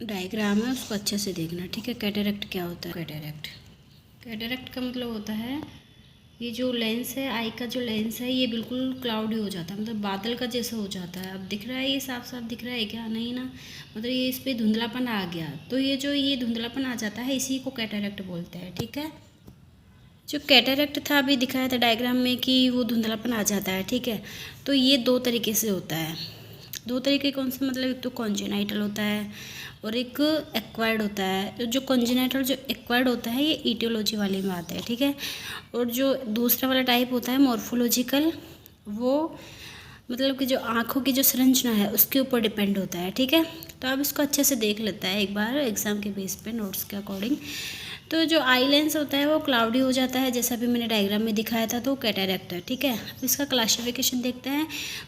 Diagram है उसको अच्छे से देखना, ठीक है। कैटरेक्ट क्या होता है? कैटरेक्ट का मतलब होता है ये जो लेंस है, आई का जो लेंस है ये बिल्कुल क्लाउडी हो जाता है, मतलब बादल का जैसा हो जाता है। अब दिख रहा है ये साफ साफ दिख रहा है क्या? नहीं ना, मतलब ये इस पर धुंधलापन आ गया, तो ये धुंधलापन आ जाता है, इसी को कैटरेक्ट बोलते हैं, ठीक है। जो कैटरेक्ट था अभी दिखाया था डायग्राम में कि वो धुंधलापन आ जाता है, ठीक है। तो ये दो तरीके से होता है। दो तरीके कौन से? मतलब एक तो कॉन्जेनाइटल होता है और एक एक्वायर्ड होता है। जो कॉन्जेनाइटल जो एक्वायर्ड होता है ये ईटियोलॉजी वाले में आता है, ठीक है। और जो दूसरा वाला टाइप होता है मॉर्फोलॉजिकल, वो मतलब कि जो आँखों की जो संरचना है उसके ऊपर डिपेंड होता है, ठीक है। तो आप इसको अच्छे से देख लेता है एक बार एग्जाम के बेस पे नोट्स के अकॉर्डिंग। तो जो आई लेंस होता है वो क्लाउडी हो जाता है, जैसा भी मैंने डायग्राम में दिखाया था, तो कैटरेक्ट है, ठीक है। अब इसका क्लासिफिकेशन देखते हैं।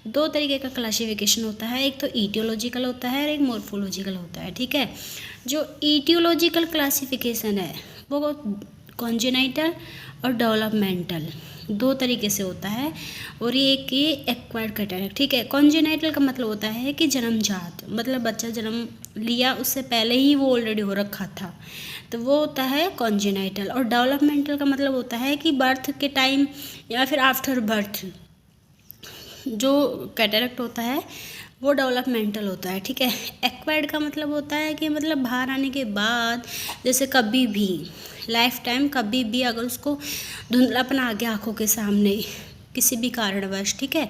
दो तरीके का क्लासिफिकेशन होता है, एक तो ईटियोलॉजिकल होता है और एक मॉर्फोलॉजिकल होता है, ठीक है। जो ईटियोलॉजिकल क्लासिफिकेशन है वो कॉन्जेनाइटल और डेवलपमेंटल दो तरीके से होता है, और ये एक ये एक्वायर्ड कैटरेक्ट, ठीक है। कॉन्जेनाइटल का मतलब होता है कि जन्मजात, मतलब बच्चा जन्म लिया उससे पहले ही वो ऑलरेडी हो रखा था, तो वो होता है कॉन्जेनाइटल। और डेवलपमेंटल का मतलब होता है कि बर्थ के टाइम या फिर आफ्टर बर्थ जो कैटरेक्ट होता है वो डेवलपमेंटल होता है, ठीक है। एक्वायर्ड का मतलब होता है कि मतलब बाहर आने के बाद, जैसे कभी भी लाइफ टाइम कभी भी अगर उसको धुंधलापन आ गया आँखों के सामने किसी भी कारणवश, ठीक है,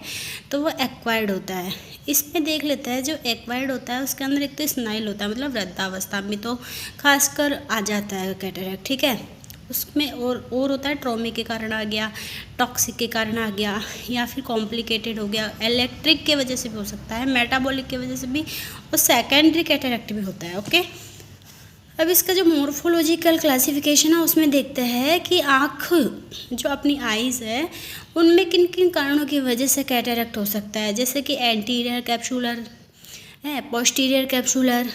तो वो एक्वायर्ड होता है। इसमें देख लेते हैं जो एक्वायर्ड होता है उसके अंदर एक तो स्नाइल होता है, मतलब वृद्धावस्था में तो खासकर आ जाता है कैटरेक्ट, ठीक है। उसमें और होता है ट्रॉमे के कारण आ गया, टॉक्सिक के कारण आ गया, या फिर कॉम्प्लिकेटेड हो गया, इलेक्ट्रिक के वजह से भी हो सकता है, मेटाबॉलिक के वजह से भी, और सेकेंडरी कैटरेक्ट भी होता है, ओके। अब इसका जो मॉर्फोलॉजिकल क्लासिफिकेशन है उसमें देखते हैं कि आँख जो अपनी आइज़ है उनमें किन किन कारणों की वजह से कैटरेक्ट हो सकता है, जैसे कि एंटीरियर कैप्सुलर है, पोस्टीरियर कैप्सुलर,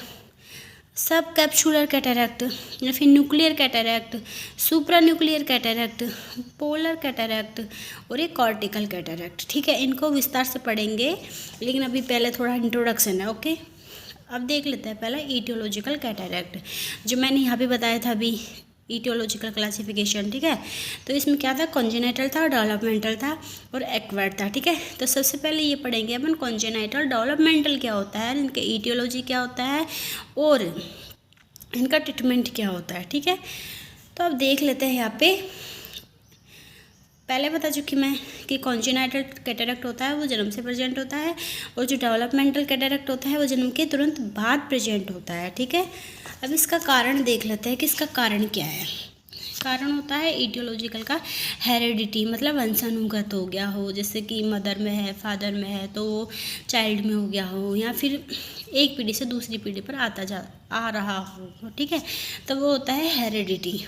सब कैप्सुलर कैटरेक्ट, या फिर न्यूक्लियर कैटरेक्ट, सुप्रा न्यूक्लियर कैटरेक्ट, पोलर कैटरेक्ट और एक कॉर्टिकल कैटरेक्ट, ठीक है। इनको विस्तार से पढ़ेंगे, लेकिन अभी पहले थोड़ा इंट्रोडक्शन है, ओके। अब देख लेते हैं पहले ईटियोलॉजिकल कैटरेक्ट, जो मैंने यहाँ पे बताया था अभी, ईटियोलॉजिकल क्लासिफिकेशन, ठीक है। तो इसमें क्या था? कॉन्जेनाइटल था, डेवलपमेंटल था और एक्वायर्ड था, ठीक है। तो सबसे पहले ये पढ़ेंगे अपन कॉन्जेनाइटल, डेवलपमेंटल क्या होता है, इनके ईटियोलॉजी क्या होता है और इनका ट्रीटमेंट क्या होता है, ठीक है। तो अब देख लेते हैं यहाँ पे, पहले बता चुकी मैं कि कॉन्जेनाइटल कैटरेक्ट होता है वो जन्म से प्रेजेंट होता है, और जो डेवलपमेंटल कैटरेक्ट होता है वो जन्म के तुरंत बाद प्रेजेंट होता है, ठीक है। अब इसका कारण देख लेते हैं कि इसका कारण क्या है। कारण होता है ईटियोलॉजिकल का हेरिडिटी, मतलब वंशानुगत हो गया हो, जैसे कि मदर में है, फादर में है, तो वो चाइल्ड में हो गया हो, या फिर एक पीढ़ी से दूसरी पीढ़ी पर आ रहा हो, ठीक है, तो वो होता है हेरिडिटी।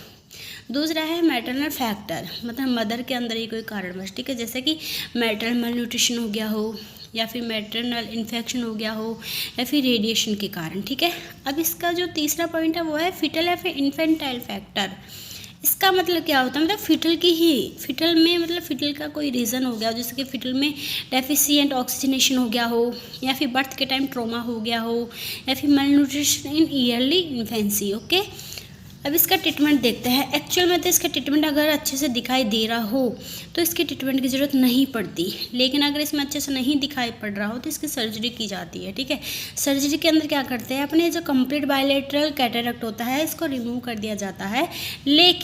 दूसरा है मैटरनल फैक्टर, मतलब मदर के अंदर ही कोई कारणवश, ठीक है, जैसे कि मैटरनल मलन्यूट्रिशन हो गया हो, या फिर मैटरनल इन्फेक्शन हो गया हो, या फिर रेडिएशन के कारण, ठीक है। अब इसका जो तीसरा पॉइंट है वो है फिटल या फिर इन्फेंटाइल फैक्टर। इसका मतलब क्या होता है? मतलब फिटल में मतलब फिटल का कोई रीज़न हो गया हो, जैसे कि फिटल में डेफिशिएंट ऑक्सीजनेशन हो गया हो, या फिर बर्थ के टाइम ट्रोमा हो गया हो, या फिर मलन्यूट्रिशन इन ईयरली इन्फेंसी, ओके। अब इसका ट्रीटमेंट देखते हैं। एक्चुअल में तो इसका ट्रीटमेंट अगर अच्छे से दिखाई दे रहा हो तो इसके ट्रीटमेंट की ज़रूरत नहीं पड़ती, लेकिन अगर इसमें अच्छे से नहीं दिखाई पड़ रहा हो तो इसकी सर्जरी की जाती है, ठीक है। सर्जरी के अंदर क्या करते हैं अपने, जो कंप्लीट बायलेटरल कैटरेक्ट होता है इसको रिमूव कर दिया जाता है, लेकिन